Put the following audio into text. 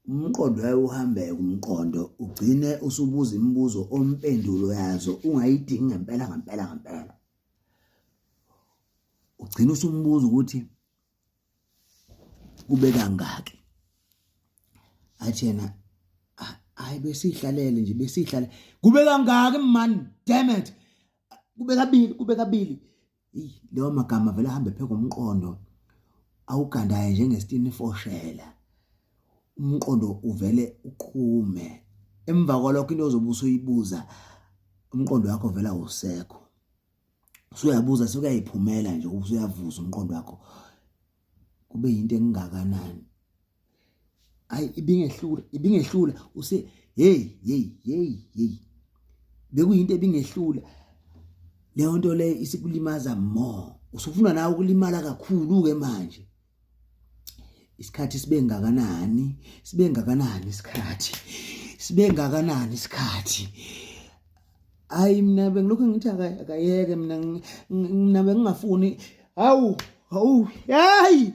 umqondo uyahambeka umqondo ugcine usubuza imibuzo ompendulo yazo ungayidingi ngempela. Ugcina usumbuza ukuthi kube kangaki. Athi yena hayi besihlalele nje kube kangaki man, damn it, kube kabili. Leyo magama vele ahambe pheko umqondo awugandaye njengesitini foshela. Umqondo uvele uqhume. Emva kwalokho into ozobe usuyibuza umqondo wakho vele awusekho. Usuyabuza sekuyayiphumela nje usuyavuza umqondo wakho. Kube into engakanani. Hayi ibingehlula hey. Bekuyinto ebingehlula. Leyo nto le isikulimaza more. Usufuna nawe ukulimala kakhulu ke manje. Isikhathi sibe ngakanani isikhathi. Hayi mina bengilokhu ngithi akayeke mina bengingafuni. Hawu. Hayi.